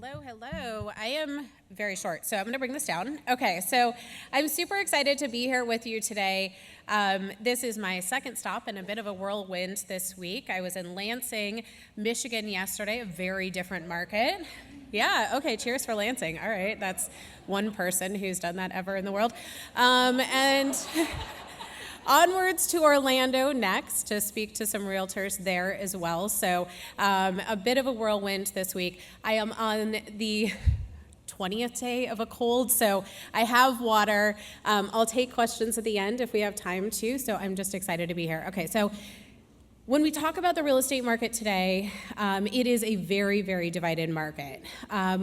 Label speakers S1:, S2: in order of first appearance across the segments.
S1: Hello. I am very short, so I'm going to bring this down. Okay, so I'm super excited to be here with you today. This is my second stop and a bit of a whirlwind this week. I was in Lansing, Michigan yesterday, a very different market. Yeah, okay, cheers for Lansing. All right, that's one person who's done that ever in the world. And onwards to Orlando next to speak to some realtors there as well. So a bit of a whirlwind this week. I am on the 20th day of a cold, so I have water. I'll take questions at the end if we have time to, so I'm just excited to be here. Okay, so when we talk about the real estate market today, it is a very, very divided market.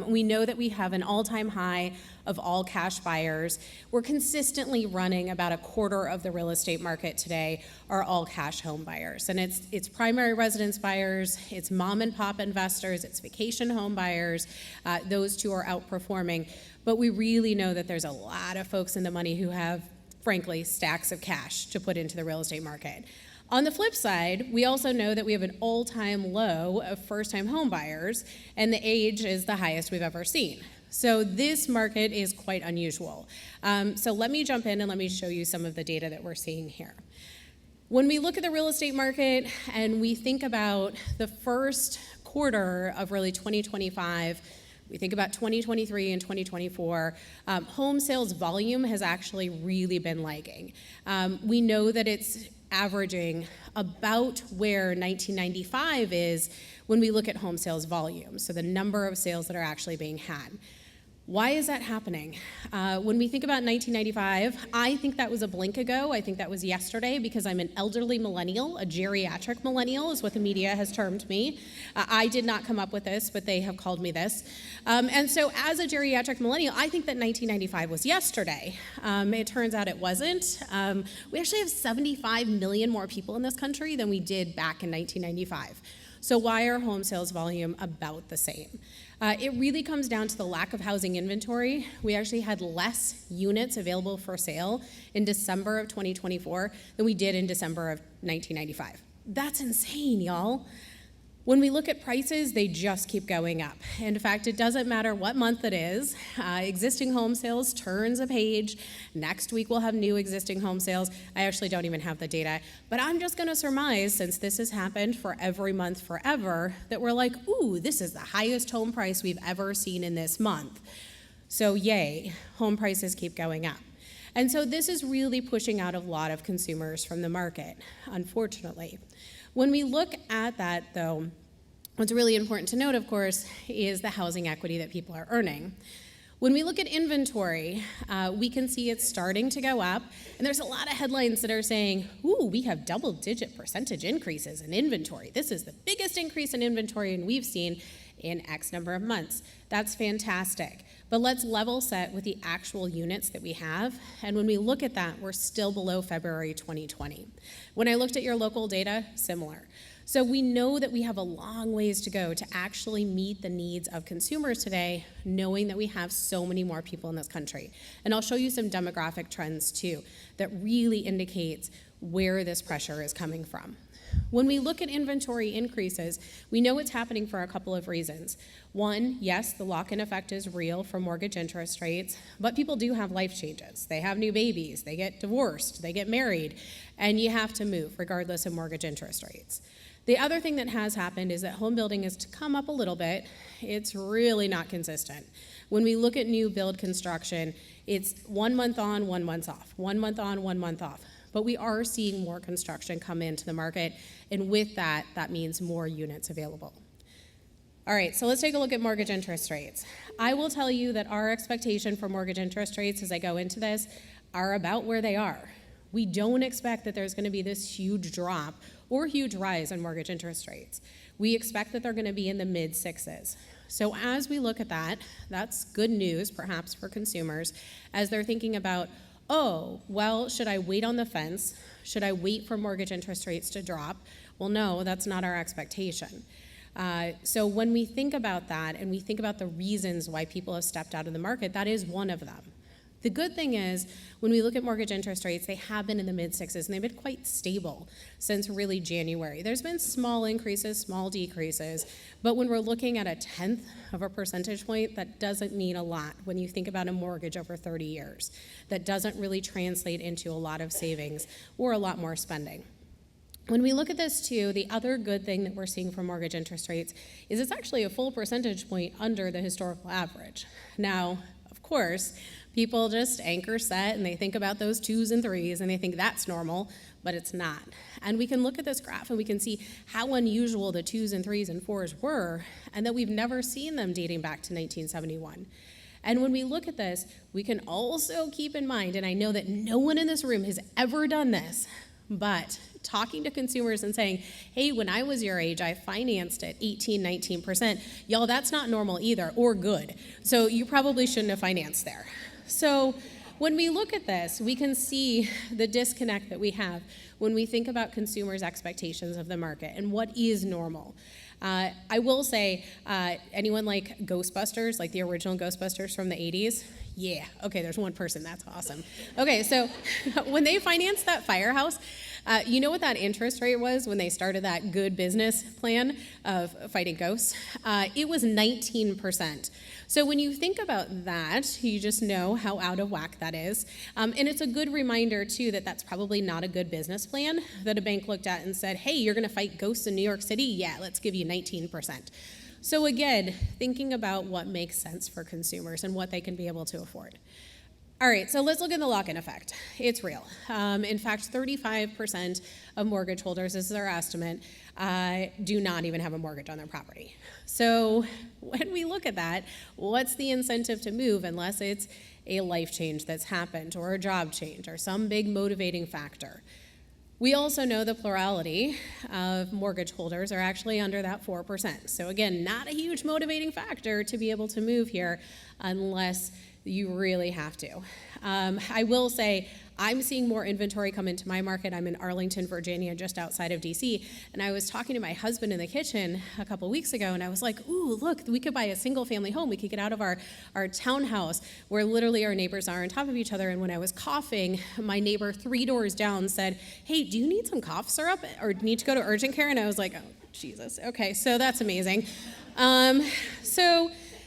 S1: We know that we have an all-time high of all cash buyers. We're consistently running about a quarter of the real estate market today are all cash home buyers. And it's primary residence buyers, it's mom and pop investors, it's vacation home buyers. Those two are outperforming. But we really know that there's a lot of folks in the money who have, frankly, stacks of cash to put into the real estate market. On the flip side, we also know that we have an all-time low of first-time home buyers, and the age is the highest we've ever seen. So this market is quite unusual. So let me jump in and let me show you some of the data that we're seeing here. When we look at the real estate market and we think about the first quarter of really 2025, we think about 2023 and 2024, home sales volume has actually really been lagging. We know that it's averaging about where 1995 is when we look at home sales volume, so the number of sales that are actually being had. Why is that happening? When we think about 1995, I think that was a blink ago. I think that was yesterday because I'm an elderly millennial, a geriatric millennial is what the media has termed me. I did not come up with this, but they have called me this. And so as a geriatric millennial, I think that 1995 was yesterday. It turns out it wasn't. We actually have 75 million more people in this country than we did back in 1995. So why are home sales volume about the same? It really comes down to the lack of housing inventory. We actually had less units available for sale in December of 2024 than we did in December of 1995. That's insane, y'all. When we look at prices, they just keep going up. In fact, it doesn't matter what month it is. Existing home sales turns a page. Next week, we'll have new existing home sales. I actually don't even have the data, but I'm just gonna surmise, since this has happened for every month forever, that we're like, ooh, this is the highest home price we've ever seen in this month. So yay, home prices keep going up. And so this is really pushing out a lot of consumers from the market, unfortunately. When we look at that, though, what's really important to note, of course, is the housing equity that people are earning. When we look at inventory, we can see it's starting to go up, and there's a lot of headlines that are saying, ooh, we have double-digit percentage increases in inventory. This is the biggest increase in inventory we've seen in X number of months. That's fantastic. But let's level set with the actual units that we have. And when we look at that, we're still below February 2020. When I looked at your local data, similar. So we know that we have a long ways to go to actually meet the needs of consumers today, knowing that we have so many more people in this country. And I'll show you some demographic trends too that really indicates where this pressure is coming from. When we look at inventory increases, we know it's happening for a couple of reasons. One, yes, the lock-in effect is real for mortgage interest rates, but people do have life changes. They have new babies, they get divorced, they get married, and you have to move regardless of mortgage interest rates. The other thing that has happened is that home building has come up a little bit. It's really not consistent. When we look at new build construction, it's 1 month on, 1 month off, 1 month on, 1 month off. But we are seeing more construction come into the market, and with that, that means more units available. All right, so let's take a look at mortgage interest rates. I will tell you that our expectation for mortgage interest rates as I go into this are about where they are. We don't expect that there's gonna be this huge drop or huge rise in mortgage interest rates. We expect that they're gonna be in the mid-sixes. So as we look at that, that's good news perhaps for consumers as they're thinking about, oh, well, should I wait on the fence? Should I wait for mortgage interest rates to drop? Well, no, that's not our expectation. So when we think about that and we think about the reasons why people have stepped out of the market, that is one of them. The good thing is, when we look at mortgage interest rates, they have been in the mid-sixes, and they've been quite stable since really January. There's been small increases, small decreases, but when we're looking at 1/10 of a percentage point, that doesn't mean a lot when you think about a mortgage over 30 years. That doesn't really translate into a lot of savings or a lot more spending. When we look at this too, the other good thing that we're seeing from mortgage interest rates is it's actually a full percentage point under the historical average. Now, of course, people just anchor set and they think about those 2s and 3s and they think that's normal, but it's not. And we can look at this graph and we can see how unusual the 2s and 3s and 4s were, and that we've never seen them dating back to 1971. And when we look at this, we can also keep in mind, and I know that no one in this room has ever done this, but talking to consumers and saying, hey, when I was your age, I financed at 18, 19%. Y'all, that's not normal either, or good. So you probably shouldn't have financed there. So when we look at this, we can see the disconnect that we have when we think about consumers' expectations of the market and what is normal. I will say, anyone like Ghostbusters, like the original Ghostbusters from the 80s? Yeah, okay, there's one person, that's awesome. Okay, so when they financed that firehouse, you know what that interest rate was when they started that good business plan of fighting ghosts? It was 19%. So when you think about that, you just know how out of whack that is. And it's a good reminder, too, that that's probably not a good business plan that a bank looked at and said, hey, you're going to fight ghosts in New York City? Yeah, let's give you 19%. So again, thinking about what makes sense for consumers and what they can be able to afford. All right, so let's look at the lock-in effect. It's real. In fact, 35% of mortgage holders, this is our estimate, do not even have a mortgage on their property. So when we look at that, what's the incentive to move unless it's a life change that's happened or a job change or some big motivating factor? We also know the plurality of mortgage holders are actually under that 4%. So again, not a huge motivating factor to be able to move here unless you really have to. I will say I'm seeing more inventory come into my market. I'm in Arlington, Virginia, just outside of DC, and I was talking to my husband in the kitchen a couple weeks ago, and I was like, ooh, look, we could buy a single-family home. We could get out of our townhouse where literally our neighbors are on top of each other, and when I was coughing, my neighbor 3 doors down said, hey, do you need some cough syrup or need to go to urgent care? And I was like, oh, Jesus. Okay, so that's amazing.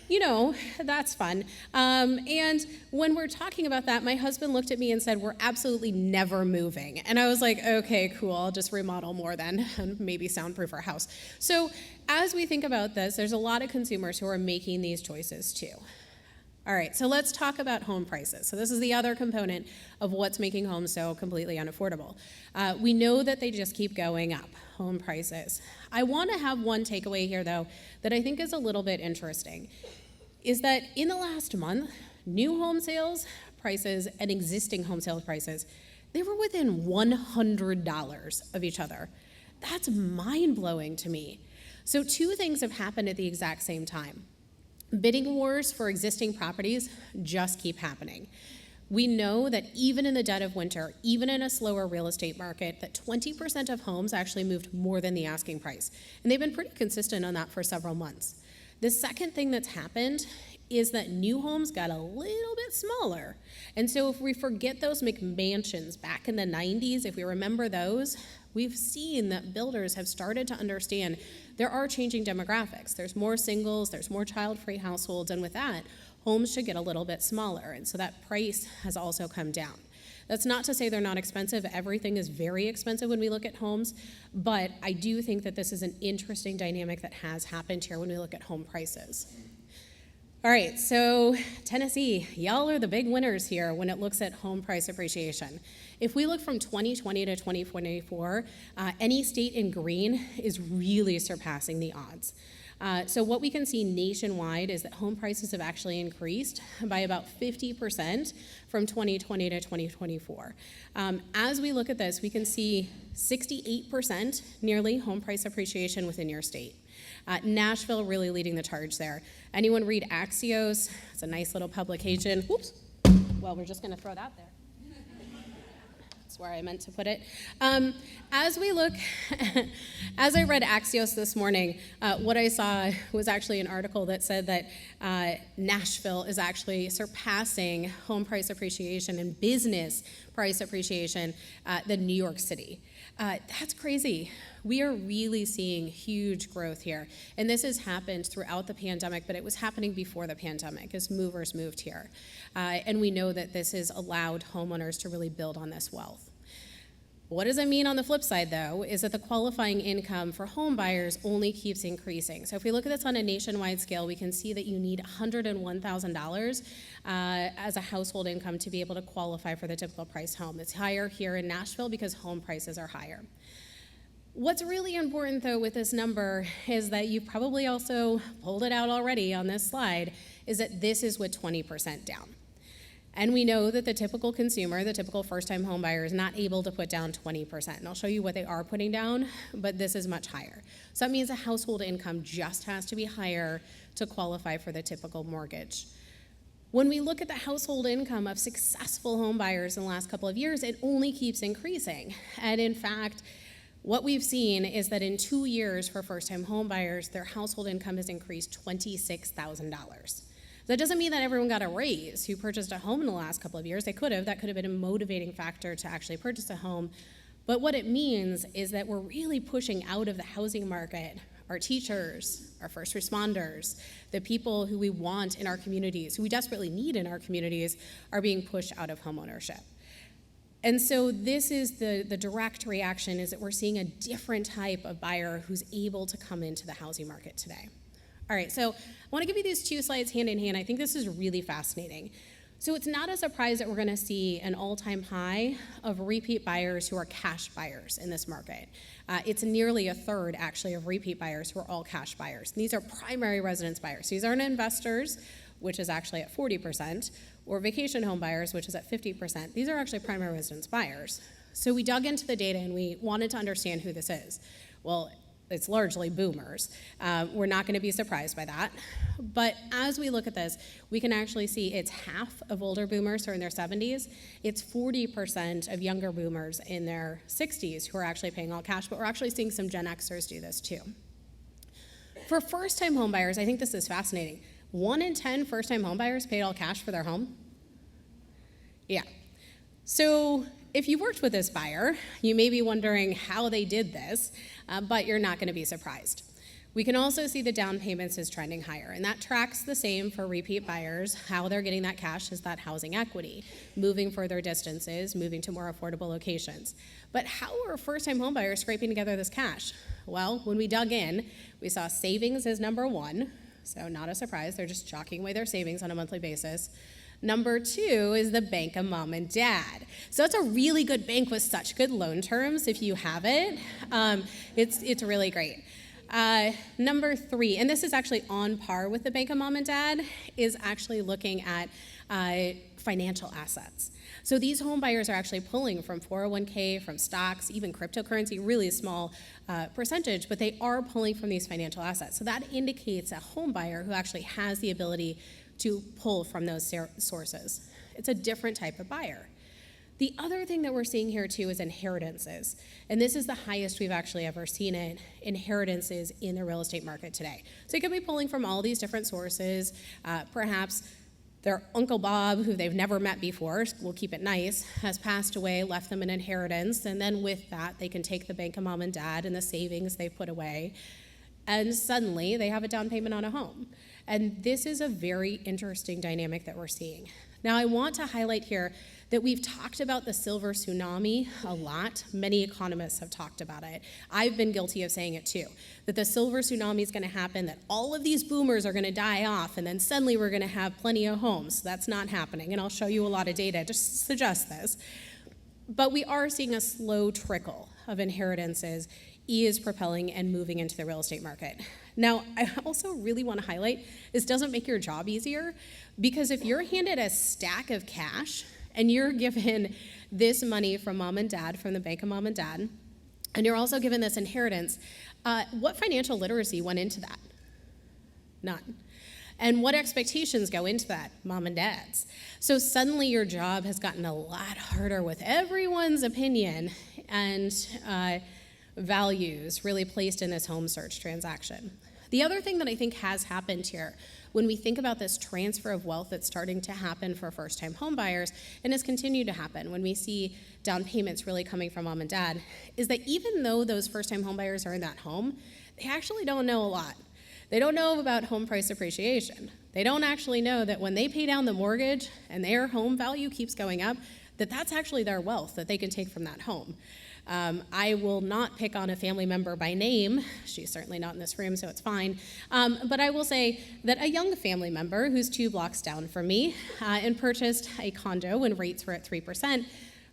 S1: You know, that's fun. And when we're talking about that, my husband looked at me and said, we're absolutely never moving. And I was like, okay, cool, I'll just remodel more then and maybe soundproof our house. So as we think about this, there's a lot of consumers who are making these choices too. All right, so let's talk about home prices. So this is the other component of what's making homes so completely unaffordable. We know that they just keep going up, home prices. I want to have one takeaway here, though, that I think is a little bit interesting, is that in the last month, new home sales prices and existing home sales prices, they were within $100 of each other. That's mind-blowing to me. So 2 things have happened at the exact same time. Bidding wars for existing properties just keep happening. We know that even in the dead of winter, even in a slower real estate market, that 20% of homes actually moved more than the asking price. And they've been pretty consistent on that for several months. The second thing that's happened is that new homes got a little bit smaller. And so if we forget those McMansions back in the 90s, if we remember those, we've seen that builders have started to understand there are changing demographics. There's more singles, there's more child-free households, and with that, homes should get a little bit smaller. And so that price has also come down. That's not to say they're not expensive. Everything is very expensive when we look at homes, but I do think that this is an interesting dynamic that has happened here when we look at home prices. All right, so Tennessee, y'all are the big winners here when it looks at home price appreciation. If we look from 2020 to 2024, any state in green is really surpassing the odds. So what we can see nationwide is that home prices have actually increased by about 50% from 2020 to 2024. As we look at this, we can see 68% nearly home price appreciation within your state. Nashville really leading the charge there. Anyone read Axios? It's a nice little publication. Whoops. Well, we're just going to throw that there. where I meant to put it. As we look, as I read Axios this morning, what I saw was actually an article that said that Nashville is actually surpassing home price appreciation and business price appreciation than New York City. That's crazy. We are really seeing huge growth here. And this has happened throughout the pandemic, but it was happening before the pandemic as movers moved here. And we know that this has allowed homeowners to really build on this wealth. What does it mean on the flip side, though, is that the qualifying income for home buyers only keeps increasing. So if we look at this on a nationwide scale, we can see that you need $101,000 as a household income to be able to qualify for the typical price home. It's higher here in Nashville because home prices are higher. What's really important, though, with this number is that you probably also pulled it out already on this slide, is that this is with 20% down. And we know that the typical consumer, the typical first-time home buyer, is not able to put down 20%. And I'll show you what they are putting down, but this is much higher. So that means a household income just has to be higher to qualify for the typical mortgage. When we look at the household income of successful home buyers in the last couple of years, it only keeps increasing. And in fact, what we've seen is that in 2 years for first-time home buyers, their household income has increased $26,000. That doesn't mean that everyone got a raise who purchased a home in the last couple of years. They could have. That could have been a motivating factor to actually purchase a home. But what it means is that we're really pushing out of the housing market our teachers, our first responders, the people who we want in our communities, who we desperately need in our communities, are being pushed out of homeownership. And so this is the direct reaction, is that we're seeing a different type of buyer who's able to come into the housing market today. All right, so I want to give you these two slides hand in hand. I think this is really fascinating. So it's not a surprise that we're going to see an all-time high of repeat buyers who are cash buyers in this market. It's nearly a third, actually, of repeat buyers who are all cash buyers. These are primary residence buyers. These aren't investors, which is actually at 40%, or vacation home buyers, which is at 50%. These are actually primary residence buyers. So we dug into the data and we wanted to understand who this is. Well, it's largely boomers. We're not going to be surprised by that. But as we look at this, we can actually see it's half of older boomers who are in their 70s. It's 40% of younger boomers in their 60s who are actually paying all cash, but we're actually seeing some Gen Xers do this too. For first-time home buyers, I think this is fascinating. 1 in 10 first-time home buyers paid all cash for their home? Yeah. So if you worked with this buyer, you may be wondering how they did this, but you're not going to be surprised. We can also see the down payments is trending higher, and that tracks the same for repeat buyers. How they're getting that cash is that housing equity, moving further distances, moving to more affordable locations. But how are first-time home buyers scraping together this cash? Well, when we dug in, we saw savings as number one, so not a surprise. They're just chalking away their savings on a monthly basis. Number 2 is the bank of mom and dad. So it's a really good bank with such good loan terms. If you have it, it's really great. Number 3, and this is actually on par with the bank of mom and dad, is actually looking at financial assets. So these home buyers are actually pulling from 401k, from stocks, even cryptocurrency, really small percentage, but they are pulling from these financial assets. So that indicates a home buyer who actually has the ability to pull from those sources. It's a different type of buyer. The other thing that we're seeing here too is inheritances. And this is the highest we've actually ever seen it, inheritances in the real estate market today. So you could be pulling from all these different sources. Perhaps their Uncle Bob, who they've never met before, we'll keep it nice, has passed away, left them an inheritance, and then with that, they can take the bank of mom and dad and the savings they put away, and suddenly they have a down payment on a home. And this is a very interesting dynamic that we're seeing. Now, I want to highlight here that we've talked about the silver tsunami a lot. Many economists have talked about it. I've been guilty of saying it too, that the silver tsunami is going to happen, that all of these boomers are going to die off, and then suddenly we're going to have plenty of homes. That's not happening, and I'll show you a lot of data to suggest this. But we are seeing a slow trickle of inheritances is propelling and moving into the real estate market. Now, I also really want to highlight, this doesn't make your job easier, because if you're handed a stack of cash and you're given this money from mom and dad, from the bank of mom and dad, and you're also given this inheritance, what financial literacy went into that? None. And what expectations go into that? Mom and dad's. So suddenly your job has gotten a lot harder with everyone's opinion and values really placed in this home search transaction. The other thing that I think has happened here, when we think about this transfer of wealth that's starting to happen for first-time home buyers, and has continued to happen when we see down payments really coming from mom and dad, is that even though those first-time home buyers are in that home, they actually don't know a lot. They don't know about home price appreciation. They don't actually know that when they pay down the mortgage and their home value keeps going up, that that's actually their wealth that they can take from that home. I will not pick on a family member by name. She's certainly not in this room, so it's fine. But I will say that a young family member who's 2 blocks down from me and purchased a condo when rates were at 3%,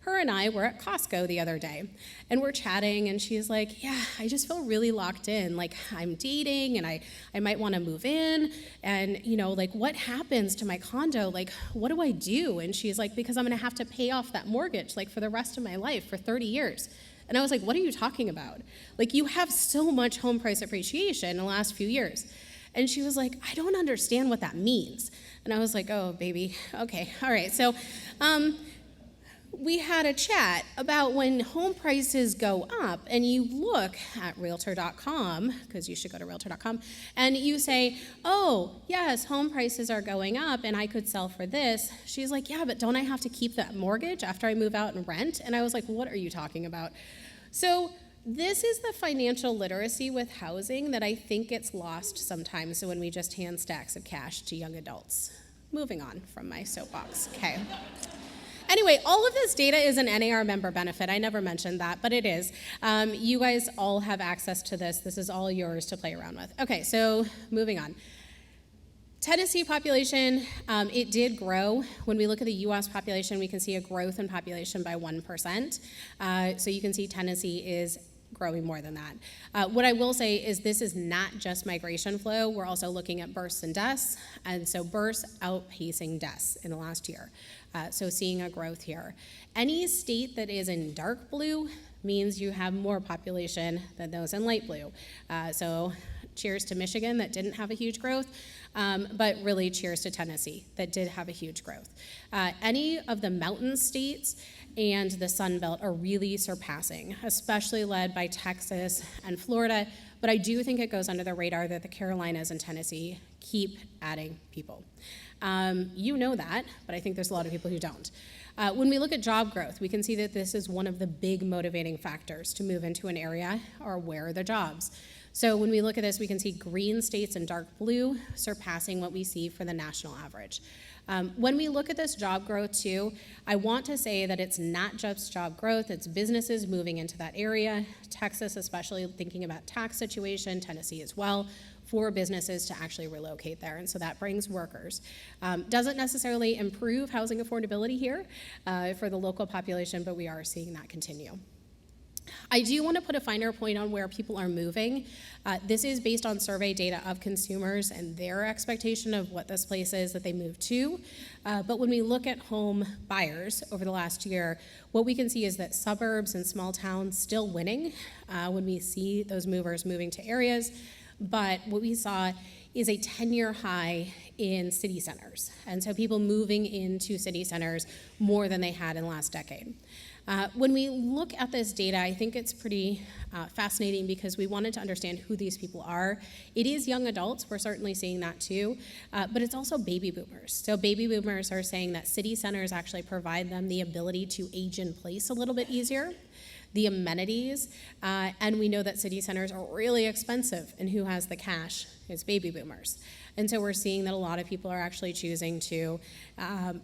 S1: her and I were at Costco the other day, and we're chatting, and she's like, yeah, I just feel really locked in. Like, I'm dating, and I might want to move in, and, like, what happens to my condo? Like, what do I do? And she's like, because I'm going to have to pay off that mortgage, like, for the rest of my life, for 30 years. And I was like, what are you talking about? Like, you have so much home price appreciation in the last few years. And she was like, I don't understand what that means. And I was like, oh, baby, okay, all right. So, we had a chat about when home prices go up and you look at realtor.com, because you should go to realtor.com, and you say, oh, yes, home prices are going up and I could sell for this. She's like, yeah, but don't I have to keep that mortgage after I move out and rent? And I was like, what are you talking about? So this is the financial literacy with housing that I think gets lost sometimes so when we just hand stacks of cash to young adults. Moving on from my soapbox, okay. Anyway, all of this data is an NAR member benefit. I never mentioned that, but it is. You guys all have access to this. This is all yours to play around with. Okay, so moving on. Tennessee population, it did grow. When we look at the US population, we can see a growth in population by 1%. So you can see Tennessee is growing more than that. What I will say is this is not just migration flow. We're also looking at births and deaths, and so births outpacing deaths in the last year. So seeing a growth here. Any state that is in dark blue means you have more population than those in light blue. So cheers to Michigan that didn't have a huge growth, but really cheers to Tennessee that did have a huge growth. Any of the mountain states and the Sun Belt are really surpassing, especially led by Texas and Florida, but I do think it goes under the radar that the Carolinas and Tennessee keep adding people. You know that, but I think there's a lot of people who don't. When we look at job growth, we can see that this is one of the big motivating factors to move into an area, or where are the jobs. So when we look at this, we can see green states in dark blue surpassing what we see for the national average. When we look at this job growth too, I want to say that it's not just job growth, it's businesses moving into that area, Texas especially thinking about tax situation, Tennessee as well, for businesses to actually relocate there, and so that brings workers. Doesn't necessarily improve housing affordability here for the local population, but we are seeing that continue. I do want to put a finer point on where people are moving. This is based on survey data of consumers and their expectation of what this place is that they move to. But when we look at home buyers over the last year, what we can see is that suburbs and small towns still winning when we see those movers moving to areas. But what we saw is a 10-year high in city centers. And so people moving into city centers more than they had in the last decade. When we look at this data, I think it's pretty fascinating because we wanted to understand who these people are. It is young adults, we're certainly seeing that too, but it's also baby boomers. So baby boomers are saying that city centers actually provide them the ability to age in place a little bit easier, the amenities, and we know that city centers are really expensive, and who has the cash is baby boomers. And so we're seeing that a lot of people are actually choosing to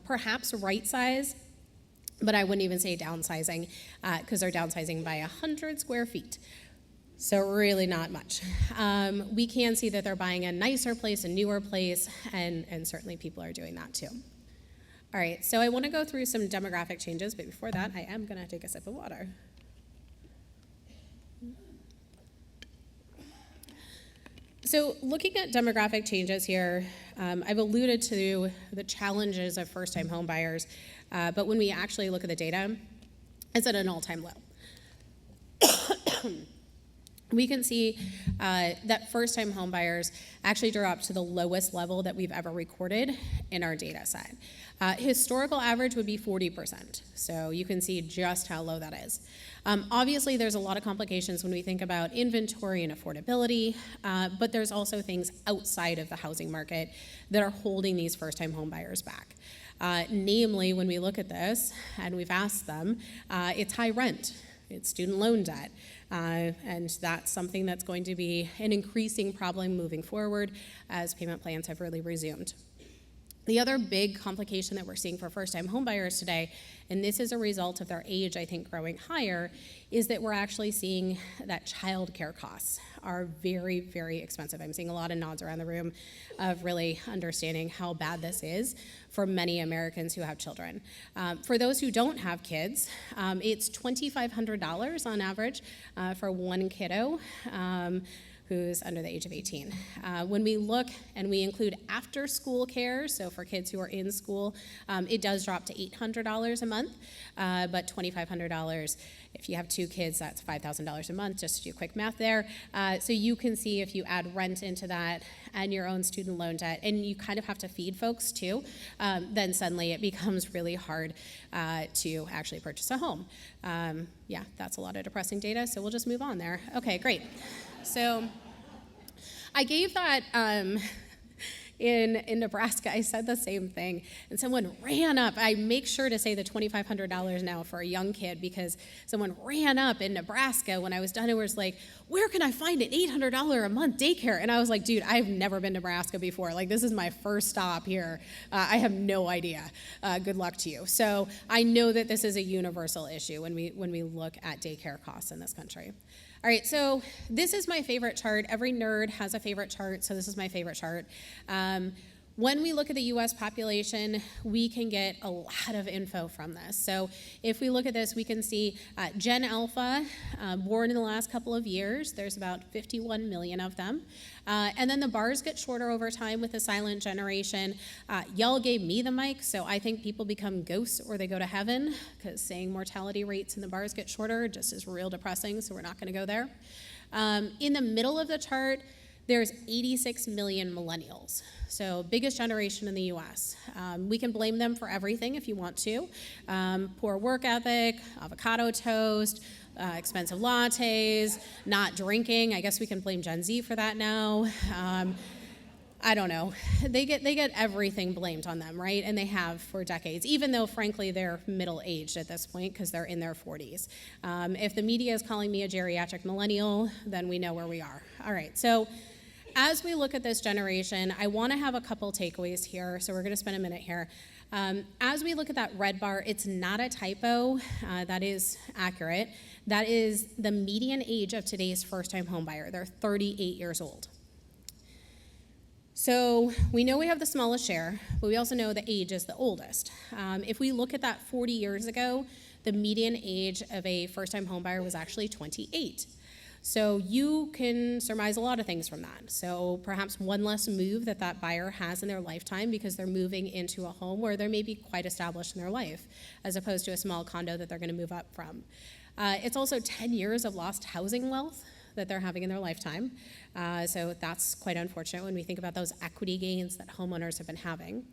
S1: perhaps right size, but I wouldn't even say downsizing, because they're downsizing by 100 square feet. So really not much. We can see that they're buying a nicer place, a newer place, and certainly people are doing that too. All right, so I want to go through some demographic changes, but before that, I am going to take a sip of water. So looking at demographic changes here, I've alluded to the challenges of first-time home buyers, but when we actually look at the data, it's at an all-time low. we can see that first-time homebuyers actually drop to the lowest level that we've ever recorded in our data set. Historical average would be 40%, so you can see just how low that is. Obviously, there's a lot of complications when we think about inventory and affordability, but there's also things outside of the housing market that are holding these first-time homebuyers back. Namely, when we look at this, and we've asked them, it's high rent, it's student loan debt, and that's something that's going to be an increasing problem moving forward as payment plans have really resumed. The other big complication that we're seeing for first-time homebuyers today, and this is a result of their age, I think, growing higher, is that we're actually seeing that childcare costs are very, very expensive. I'm seeing a lot of nods around the room of really understanding how bad this is for many Americans who have children. For those who don't have kids, it's $2,500 on average for one kiddo who's under the age of 18. When we look and we include after school care, so for kids who are in school, it does drop to $800 a month, but $2,500, if you have two kids, that's $5,000 a month, just to do quick math there. So you can see if you add rent into that and your own student loan debt, and you kind of have to feed folks too, then suddenly it becomes really hard to actually purchase a home. Yeah, that's a lot of depressing data, so we'll just move on there. Okay, great. So I gave that in Nebraska. I said the same thing, and someone ran up. I make sure to say the $2,500 now for a young kid because someone ran up in Nebraska when I was done and was like, where can I find an $800 a month daycare? And I was like, dude, I've never been to Nebraska before. Like, this is my first stop here. I have no idea. Good luck to you. So I know that this is a universal issue when we look at daycare costs in this country. All right, so this is my favorite chart. Every nerd has a favorite chart, so this is my favorite chart. When we look at the US population, we can get a lot of info from this. So if we look at this, we can see Gen Alpha, born in the last couple of years. There's about 51 million of them. And then the bars get shorter over time with the silent generation. Y'all gave me the mic, so I think people become ghosts or they go to heaven, because saying mortality rates in the bars get shorter just is real depressing, so we're not going to go there. In the middle of the chart, there's 86 million millennials, so biggest generation in the US. We can blame them for everything if you want to. Poor work ethic, avocado toast, expensive lattes, not drinking. I guess we can blame Gen Z for that now. I don't know. They get everything blamed on them, right? And they have for decades, even though, frankly, they're middle-aged at this point because they're in their 40s. If the media is calling me a geriatric millennial, then we know where we are. All right, so as we look at this generation, I want to have a couple takeaways here, so we're going to spend a minute here. As we look at that red bar, it's not a typo. That is accurate. That is the median age of today's first-time homebuyer. They're 38 years old. So we know we have the smallest share, but we also know the age is the oldest. If we look at that 40 years ago, the median age of a first-time homebuyer was actually 28. So you can surmise a lot of things from that. So perhaps one less move that buyer has in their lifetime because they're moving into a home where they're maybe quite established in their life, as opposed to a small condo that they're going to move up from. It's also 10 years of lost housing wealth that they're having in their lifetime. So that's quite unfortunate when we think about those equity gains that homeowners have been having.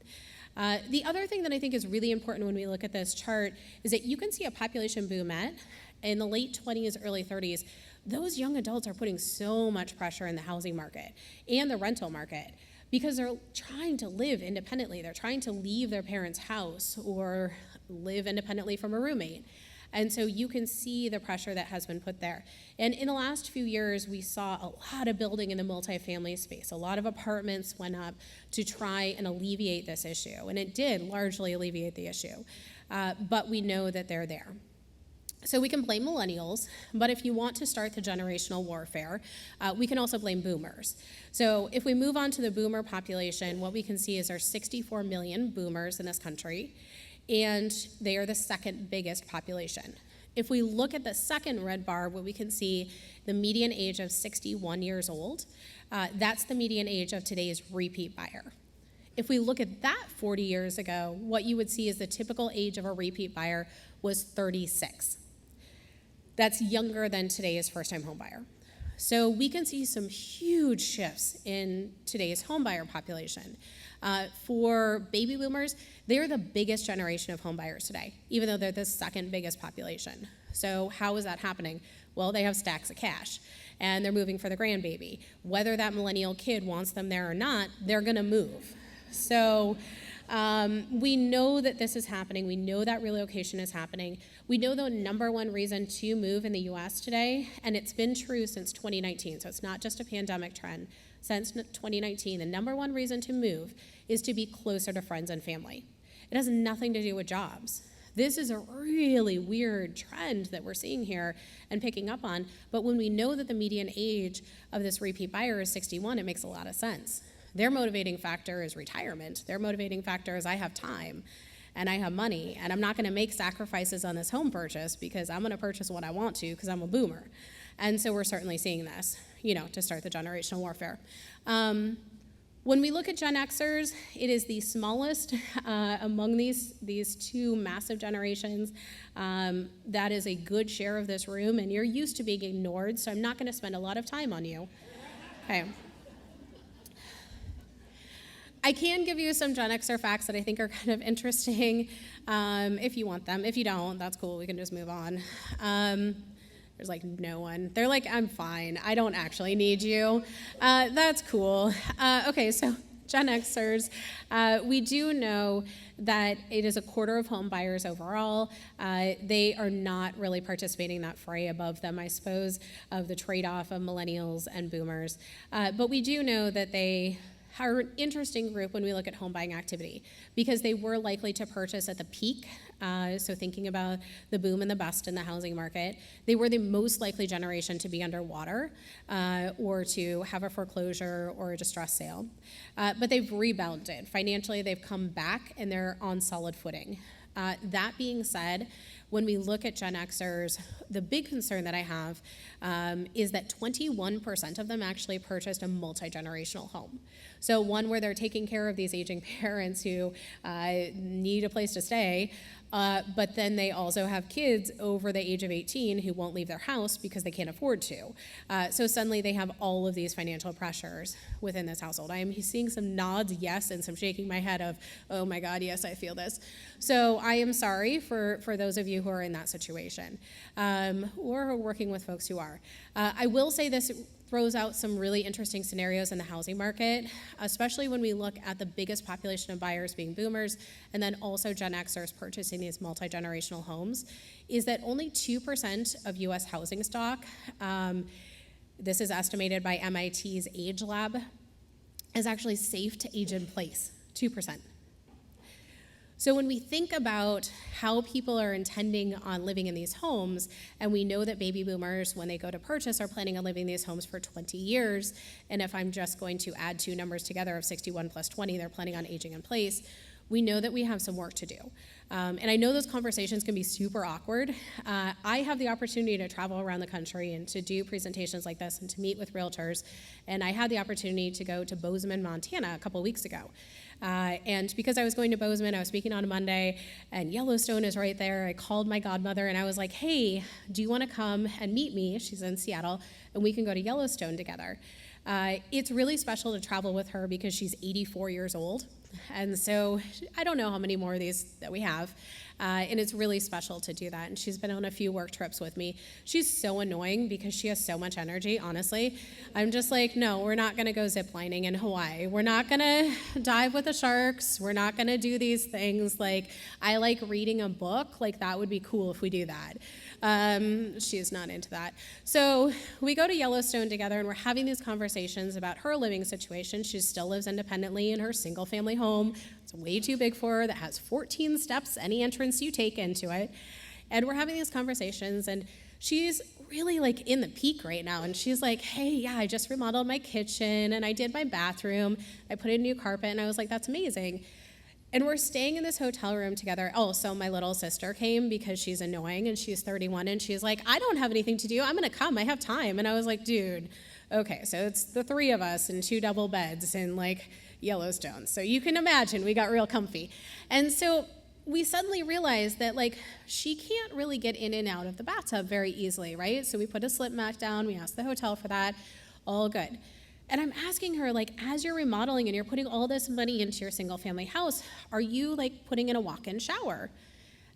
S1: The other thing that I think is really important when we look at this chart is that you can see a population boomette in the late 20s, early 30s. Those young adults are putting so much pressure in the housing market and the rental market because they're trying to live independently. They're trying to leave their parents' house or live independently from a roommate. And so you can see the pressure that has been put there. And in the last few years, we saw a lot of building in the multifamily space. A lot of apartments went up to try and alleviate this issue. And it did largely alleviate the issue. But we know that they're there. So we can blame millennials, but if you want to start the generational warfare, we can also blame boomers. So if we move on to the boomer population, what we can see is there's 64 million boomers in this country, and they are the second biggest population. If we look at the second red bar, what we can see, the median age of 61 years old, that's the median age of today's repeat buyer. If we look at that 40 years ago, what you would see is the typical age of a repeat buyer was 36. That's younger than today's first-time home buyer. So we can see some huge shifts in today's homebuyer population. For baby boomers, they're the biggest generation of homebuyers today, even though they're the second biggest population. So how is that happening? Well, they have stacks of cash, and they're moving for the grandbaby. Whether that millennial kid wants them there or not, they're going to move. So we know that this is happening. We know that relocation is happening. We know the number one reason to move in the U.S. today, and it's been true since 2019, so it's not just a pandemic trend. Since 2019, the number one reason to move is to be closer to friends and family. It has nothing to do with jobs. This is a really weird trend that we're seeing here and picking up on, but when we know that the median age of this repeat buyer is 61, it makes a lot of sense. Their motivating factor is retirement. Their motivating factor is I have time and I have money, and I'm not going to make sacrifices on this home purchase because I'm going to purchase what I want to because I'm a boomer. And so we're certainly seeing this, to start the generational warfare. When we look at Gen Xers, it is the smallest among these two massive generations. That is a good share of this room, and you're used to being ignored, so I'm not going to spend a lot of time on you. Okay. I can give you some Gen Xer facts that I think are kind of interesting if you want them. If you don't, that's cool. We can just move on. There's like no one. They're like, I'm fine. I don't actually need you. That's cool. Okay, so Gen Xers, we do know that it is a quarter of home buyers overall. They are not really participating in that fray above them, I suppose, of the trade-off of millennials and boomers. But we do know that they are an interesting group when we look at home buying activity because they were likely to purchase at the peak. So thinking about the boom and the bust in the housing market, they were the most likely generation to be underwater or to have a foreclosure or a distress sale. But they've rebounded. Financially, they've come back and they're on solid footing. That being said, when we look at Gen Xers, the big concern that I have is that 21% of them actually purchased a multi-generational home. So one where they're taking care of these aging parents who need a place to stay, but then they also have kids over the age of 18 who won't leave their house because they can't afford to. So suddenly they have all of these financial pressures within this household. I am seeing some nods, yes, and some shaking my head of, oh my God, yes, I feel this. So I am sorry for those of you who are in that situation or are working with folks who are. I will say this throws out some really interesting scenarios in the housing market, especially when we look at the biggest population of buyers being boomers and then also Gen Xers purchasing these multi-generational homes, is that only 2% of US housing stock, this is estimated by MIT's Age Lab, is actually safe to age in place, 2%. So when we think about how people are intending on living in these homes, and we know that baby boomers, when they go to purchase, are planning on living in these homes for 20 years, and if I'm just going to add two numbers together of 61 plus 20, they're planning on aging in place, we know that we have some work to do. And I know those conversations can be super awkward. I have the opportunity to travel around the country and to do presentations like this and to meet with realtors, and I had the opportunity to go to Bozeman, Montana a couple weeks ago. And because I was going to Bozeman, I was speaking on a Monday, and Yellowstone is right there. I called my godmother, and I was like, hey, do you want to come and meet me? She's in Seattle, and we can go to Yellowstone together. It's really special to travel with her because she's 84 years old, and so I don't know how many more of these that we have, and it's really special to do that, and she's been on a few work trips with me. She's so annoying because she has so much energy, honestly. I'm just like, no, we're not going to go ziplining in Hawaii. We're not going to dive with the sharks. We're not going to do these things. Like, I like reading a book. Like, that would be cool if we do that. She's not into that. So we go to Yellowstone together, and we're having these conversations about her living situation. She still lives independently in her single-family home. It's way too big for her. That has 14 steps, any entrance you take into it. And we're having these conversations, and she's really like in the peak right now. And she's like, hey, yeah, I just remodeled my kitchen, and I did my bathroom. I put in new carpet, and I was like, that's amazing. And we're staying in this hotel room together. Oh, so my little sister came because she's annoying and she's 31 and she's like, I don't have anything to do. I'm going to come. I have time. And I was like, dude, okay, so it's the three of us in 2 double beds in like Yellowstone. So you can imagine we got real comfy. And so we suddenly realized that she can't really get in and out of the bathtub very easily, right? So we put a slip mat down, we asked the hotel for that, all good. And I'm asking her, as you're remodeling and you're putting all this money into your single family house, are you putting in a walk-in shower?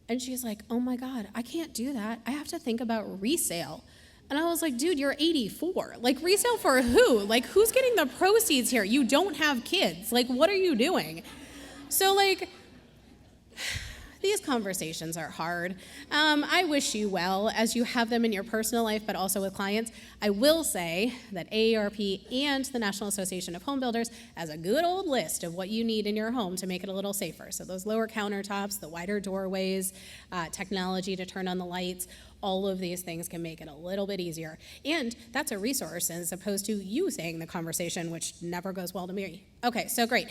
S1: And she's like, oh my God, I can't do that. I have to think about resale. And I was like, dude, you're 84. Resale for who? Who's getting the proceeds here? You don't have kids. What are you doing? So these conversations are hard. I wish you well as you have them in your personal life, but also with clients. I will say that AARP and the National Association of Home Builders has a good old list of what you need in your home to make it a little safer. So those lower countertops, the wider doorways, technology to turn on the lights, all of these things can make it a little bit easier. And that's a resource as opposed to you saying the conversation, which never goes well to me. Okay, so great.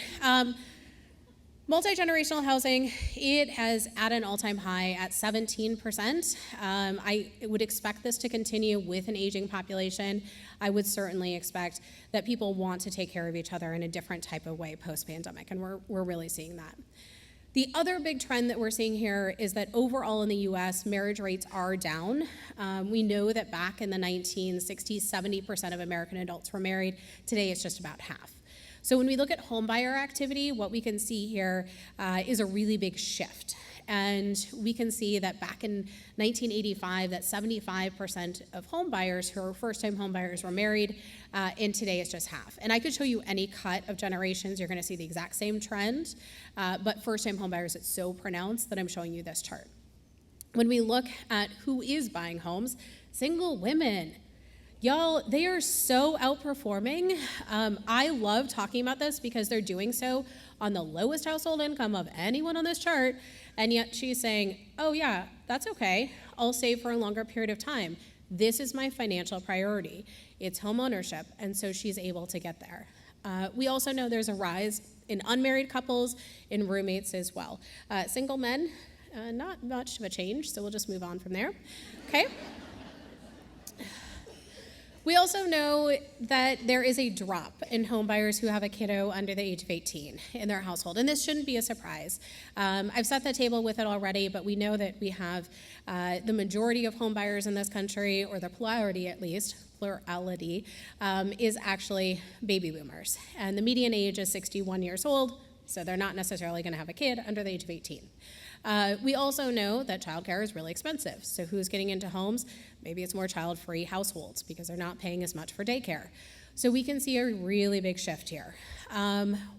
S1: Multi-generational housing, it has at an all-time high at 17%. I would expect this to continue with an aging population. I would certainly expect that people want to take care of each other in a different type of way post-pandemic, and we're really seeing that. The other big trend that we're seeing here is that overall in the US, marriage rates are down. We know that back in the 1960s, 70% of American adults were married. Today, it's just about half. So when we look at homebuyer activity, what we can see here is a really big shift. And we can see that back in 1985, that 75% of homebuyers who are first-time homebuyers were married, and today it's just half. And I could show you any cut of generations, you're gonna see the exact same trend, but first-time homebuyers, it's so pronounced that I'm showing you this chart. When we look at who is buying homes, single women. Y'all, they are so outperforming. I love talking about this because they're doing so on the lowest household income of anyone on this chart, and yet she's saying, oh yeah, that's okay. I'll save for a longer period of time. This is my financial priority. It's home ownership, and so she's able to get there. We also know there's a rise in unmarried couples, in roommates as well. Single men, not much of a change, so we'll just move on from there, okay? We also know that there is a drop in home buyers who have a kiddo under the age of 18 in their household, and this shouldn't be a surprise. I've set the table with it already, but we know that we have the majority of home buyers in this country, or the plurality at least, is actually baby boomers. And the median age is 61 years old, so they're not necessarily gonna have a kid under the age of 18. We also know that childcare is really expensive. So who's getting into homes? Maybe it's more child-free households because they're not paying as much for daycare. So we can see a really big shift here.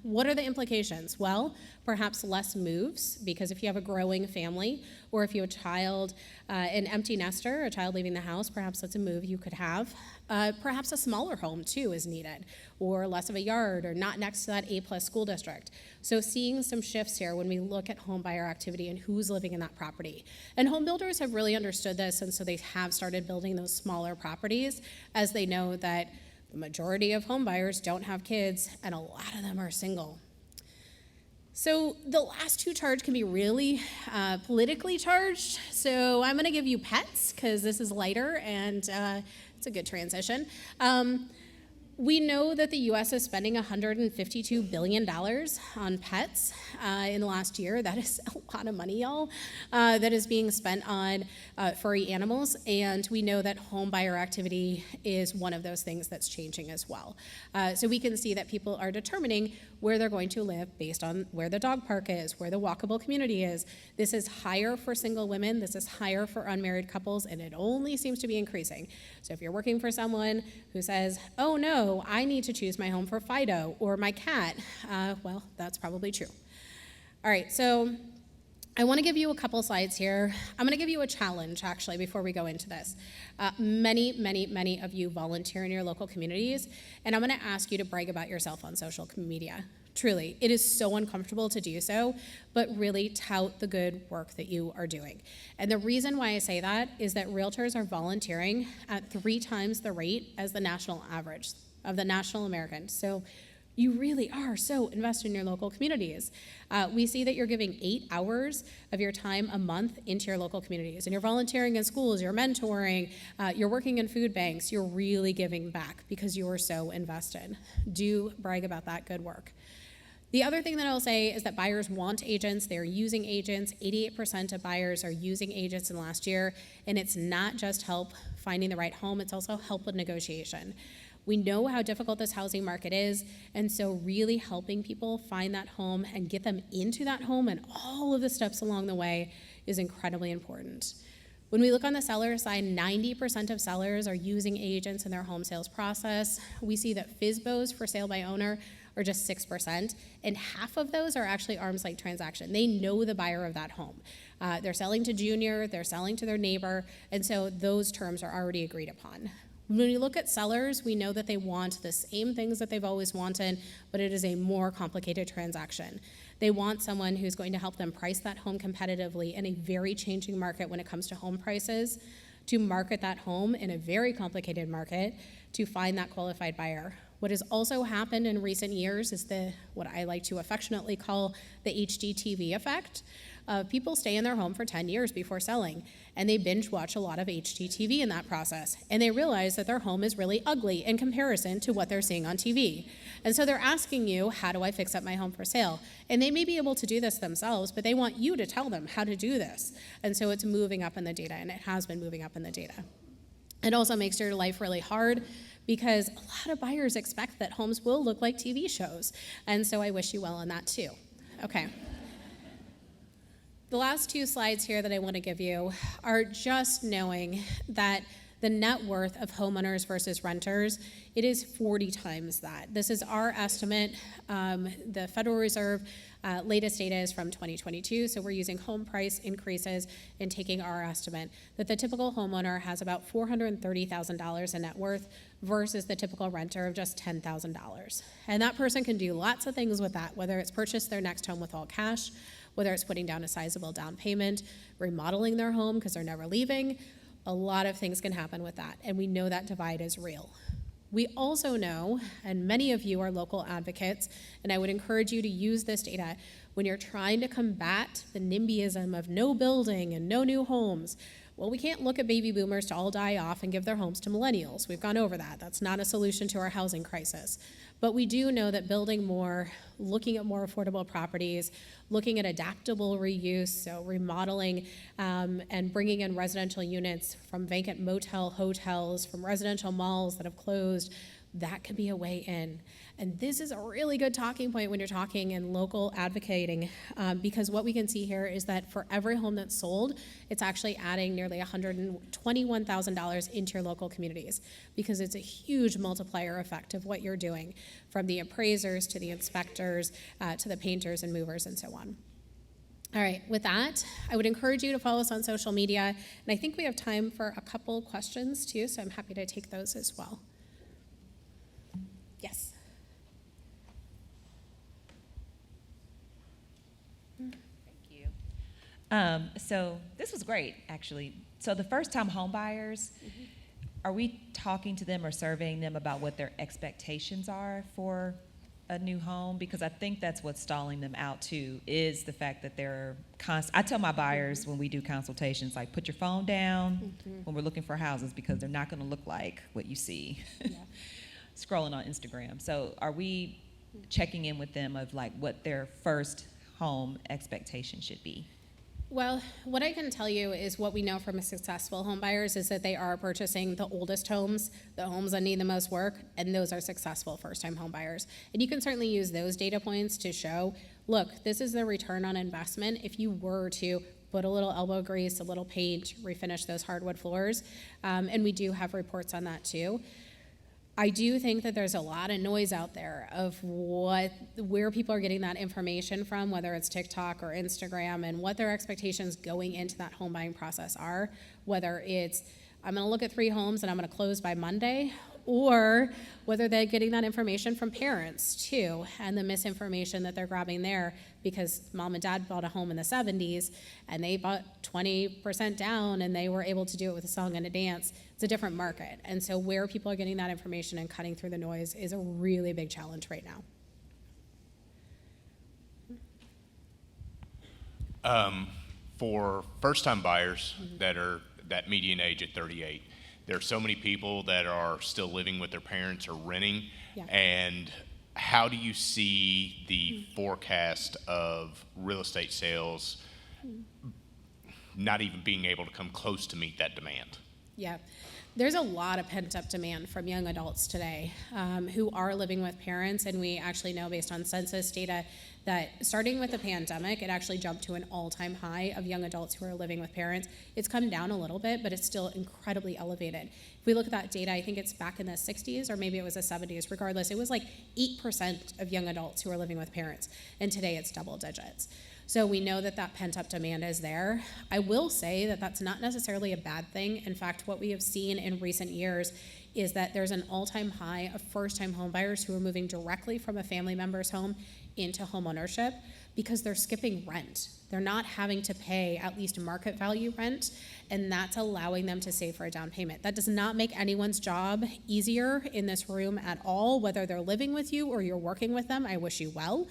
S1: What are the implications? Well, perhaps less moves, because if you have a growing family, or if you have a child, an empty nester, a child leaving the house, perhaps that's a move you could have. Perhaps a smaller home too is needed, or less of a yard, or not next to that A+ school district. So seeing some shifts here when we look at home buyer activity and who's living in that property. And home builders have really understood this, and so they have started building those smaller properties, as they know that the majority of home buyers don't have kids, and a lot of them are single. So the last two charts can be really politically charged. So I'm gonna give you pets, because this is lighter, and it's a good transition. We know that the US is spending $152 billion on pets in the last year. That is a lot of money, y'all, that is being spent on furry animals. And we know that home buyer activity is one of those things that's changing as well. So we can see that people are determining where they're going to live based on where the dog park is, where the walkable community is. This is higher for single women, this is higher for unmarried couples, and it only seems to be increasing. So if you're working for someone who says, oh no, I need to choose my home for Fido or my cat, well, that's probably true. All right, so I want to give you a couple slides here. I'm going to give you a challenge, actually, before we go into this. Many of you volunteer in your local communities, and I'm going to ask you to brag about yourself on social media. Truly, it is so uncomfortable to do so, but really tout the good work that you are doing. And the reason why I say that is that realtors are volunteering at 3 times the rate as the national average of the national American. So you really are so invested in your local communities. We see that you're giving 8 hours of your time a month into your local communities, and you're volunteering in schools, you're mentoring, you're working in food banks, you're really giving back because you are so invested. Do brag about that good work. The other thing that I'll say is that buyers want agents. They're using agents. 88% of buyers are using agents in the last year, and it's not just help finding the right home, it's also help with negotiation. We know how difficult this housing market is, and so really helping people find that home and get them into that home and all of the steps along the way is incredibly important. When we look on the seller side, 90% of sellers are using agents in their home sales process. We see that FSBOs for sale by owner are just 6%, and half of those are actually arm's length transaction. They know the buyer of that home. They're selling to junior, they're selling to their neighbor, and so those terms are already agreed upon. When we look at sellers, we know that they want the same things that they've always wanted, but it is a more complicated transaction. They want someone who's going to help them price that home competitively in a very changing market when it comes to home prices, to market that home in a very complicated market, to find that qualified buyer. What has also happened in recent years is what I like to affectionately call the HGTV effect. People stay in their home for 10 years before selling, and they binge watch a lot of HGTV in that process, and they realize that their home is really ugly in comparison to what they're seeing on TV. And so they're asking you, how do I fix up my home for sale? And they may be able to do this themselves, but they want you to tell them how to do this. And so it's moving up in the data, and it has been moving up in the data. It also makes your life really hard because a lot of buyers expect that homes will look like TV shows. And so I wish you well on that too. Okay. The last two slides here that I want to give you are just knowing that the net worth of homeowners versus renters, it is 40 times that. This is our estimate. The Federal Reserve latest data is from 2022, so we're using home price increases and taking our estimate that the typical homeowner has about $430,000 in net worth versus the typical renter of just $10,000. And that person can do lots of things with that, whether it's purchase their next home with all cash, whether it's putting down a sizable down payment, remodeling their home because they're never leaving. A lot of things can happen with that, and we know that divide is real. We also know, and many of you are local advocates, and I would encourage you to use this data when you're trying to combat the NIMBYism of no building and no new homes. Well, we can't look at baby boomers to all die off and give their homes to millennials. We've gone over that. That's not a solution to our housing crisis. But we do know that building more, looking at more affordable properties, looking at adaptable reuse, so remodeling and bringing in residential units from vacant motel hotels, from residential malls that have closed, that could be a way in. And this is a really good talking point when you're talking and local advocating, because what we can see here is that for every home that's sold, it's actually adding nearly $121,000 into your local communities, because it's a huge multiplier effect of what you're doing, from the appraisers to the inspectors to the painters and movers and so on. All right, with that, I would encourage you to follow us on social media, and I think we have time for a couple questions too, so I'm happy to take those as well. Yes.
S2: So this was great, actually. So the first-time home buyers, are we talking to them or surveying them about what their expectations are for a new home? Because I think that's what's stalling them out too, is the fact that they're I tell my buyers when we do consultations, like, put your phone down when we're looking for houses, because they're not going to look like what you see scrolling on Instagram. So are we checking in with them of like what their first home expectation should be?
S1: Well, what I can tell you is what we know from successful home buyers is that they are purchasing the oldest homes, the homes that need the most work, and those are successful first-time home buyers. And you can certainly use those data points to show, look, this is the return on investment if you were to put a little elbow grease, a little paint, refinish those hardwood floors, and we do have reports on that too. I do think that there's a lot of noise out there of where people are getting that information from, whether it's TikTok or Instagram, and what their expectations going into that home buying process are, whether it's, I'm gonna look at 3 homes and I'm gonna close by Monday, or whether they're getting that information from parents too, and the misinformation that they're grabbing there because mom and dad bought a home in the 70s and they bought 20% down and they were able to do it with a song and a dance. It's a different market. And so where people are getting that information and cutting through the noise is a really big challenge right now.
S3: For first-time buyers that are that median age at 38, there are so many people that are still living with their parents or renting, and how do you see the forecast of real estate sales not even being able to come close to meet that demand?
S1: Yeah, there's a lot of pent-up demand from young adults today who are living with parents, and we actually know based on census data that starting with the pandemic, it actually jumped to an all-time high of young adults who are living with parents. It's come down a little bit, but it's still incredibly elevated. If we look at that data, I think it's back in the 60s, or maybe it was the 70s. Regardless, it was like 8% of young adults who are living with parents, and today it's double digits. So we know that that pent-up demand is there. I will say that that's not necessarily a bad thing. In fact, what we have seen in recent years is that there's an all-time high of first-time homebuyers who are moving directly from a family member's home into home ownership because they're skipping rent. They're not having to pay at least market value rent, and that's allowing them to save for a down payment. That does not make anyone's job easier in this room at all, whether they're living with you or you're working with them. I wish you well.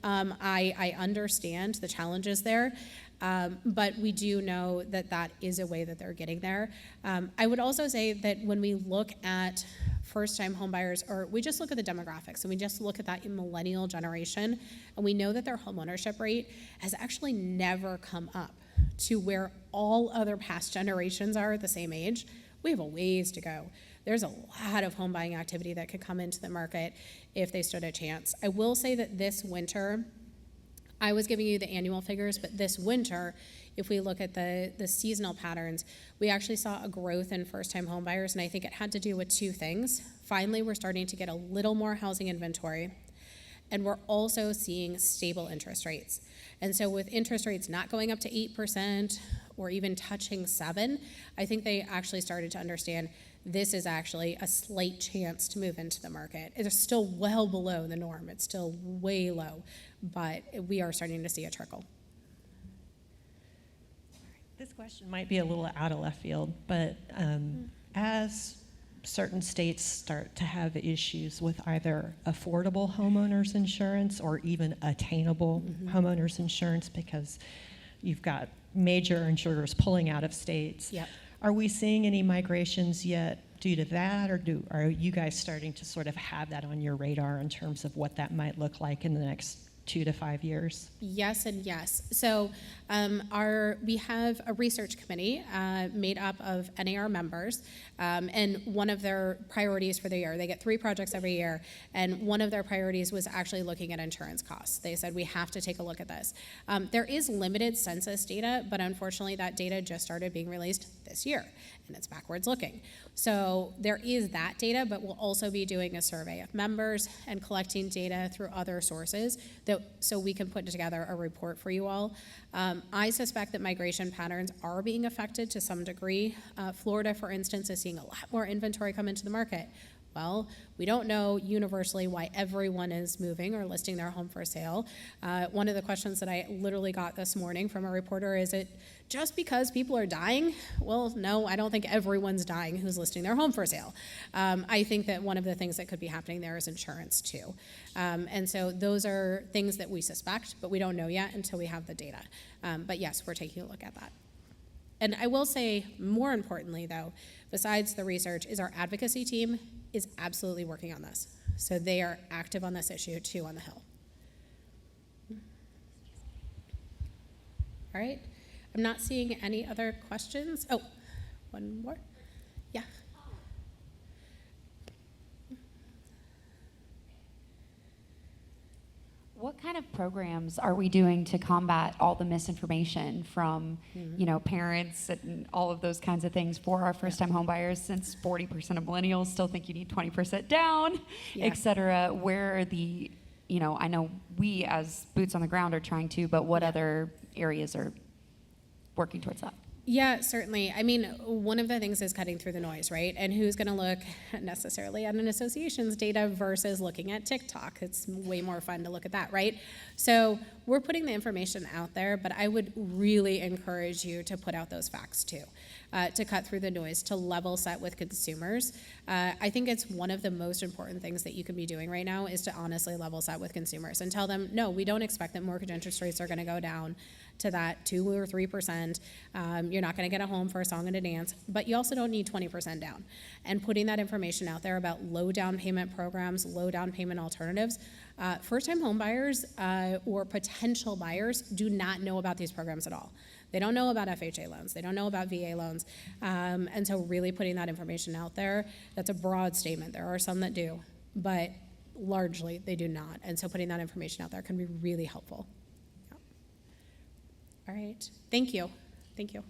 S1: I understand the challenges there, but we do know that that is a way that they're getting there. I would also say that when we look at first-time homebuyers, or we just look at the demographics and we just look at that millennial generation, and we know that their homeownership rate has actually never come up to where all other past generations are at the same age. We have a ways to go. There's a lot of home buying activity that could come into the market if they stood a chance. I will say that this winter, I was giving you the annual figures, but this winter, if we look at the seasonal patterns, we actually saw a growth in first-time home buyers, and I think it had to do with two things. Finally, we're starting to get a little more housing inventory, and we're also seeing stable interest rates. And so with interest rates not going up to 8% or even touching 7%, I think they actually started to understand this is actually a slight chance to move into the market. It is still well below the norm. It's still way low, but we are starting to see a trickle.
S4: This question might be a little out of left field, but as certain states start to have issues with either affordable homeowners insurance or even attainable homeowners insurance because you've got major insurers pulling out of states,
S1: Yep.
S4: are we seeing any migrations yet due to that, or are you guys starting to sort of have that on your radar in terms of what that might look like in the next 2 to 5 years?
S1: Yes and yes. So we have a research committee made up of NAR members, and one of their priorities for the year, they get 3 projects every year, and one of their priorities was actually looking at insurance costs. They said, we have to take a look at this. There is limited census data, but unfortunately that data just started being released this year, and it's backwards looking. So there is that data, but we'll also be doing a survey of members and collecting data through other sources so we can put together a report for you all. I suspect that migration patterns are being affected to some degree. Florida, for instance, is seeing a lot more inventory come into the market. Well, we don't know universally why everyone is moving or listing their home for sale. One of the questions that I literally got this morning from a reporter is, it just because people are dying? Well, no, I don't think everyone's dying who's listing their home for sale. I think that one of the things that could be happening there is insurance too. And so those are things that we suspect, but we don't know yet until we have the data. But yes, we're taking a look at that. And I will say, more importantly though, besides the research, is our advocacy team is absolutely working on this. So they are active on this issue too on the Hill. All right, I'm not seeing any other questions. Oh, one more, yeah.
S5: What kind of programs are we doing to combat all the misinformation from, parents and all of those kinds of things for our first-time homebuyers, since 40% of millennials still think you need 20% down, et cetera? Where are the, I know we as boots on the ground are trying to, but what other areas are working towards that?
S1: Yeah, certainly. I mean, one of the things is cutting through the noise, right? And who's going to look necessarily at an association's data versus looking at TikTok? It's way more fun to look at that, right? So we're putting the information out there, but I would really encourage you to put out those facts too, to cut through the noise, to level set with consumers. I think it's one of the most important things that you can be doing right now is to honestly level set with consumers and tell them, no, we don't expect that mortgage interest rates are going to go down. to that 2 or 3%. You're not going to get a home for a song and a dance, but you also don't need 20% down. And putting that information out there about low down payment programs, low down payment alternatives. First-time home buyers or potential buyers do not know about these programs at all. They don't know about FHA loans. They don't know about VA loans. And so really putting that information out there, that's a broad statement. There are some that do, but largely they do not. And so putting that information out there can be really helpful. Yeah. All right. Thank you. Thank you.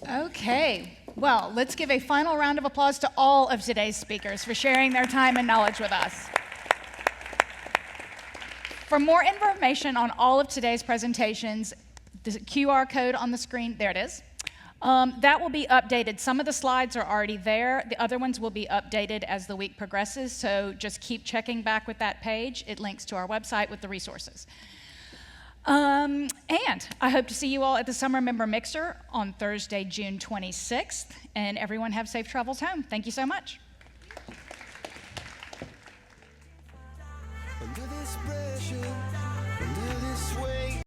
S6: Okay, well, let's give a final round of applause to all of today's speakers for sharing their time and knowledge with us. For more information on all of today's presentations, the QR code on the screen, there it is. That will be updated. Some of the slides are already there. The other ones will be updated as the week progresses, so just keep checking back with that page. It links to our website with the resources. And I hope to see you all at the Summer Member Mixer on Thursday, June 26th. And everyone have safe travels home. Thank you so much.
S7: Under this pressure, under this weight.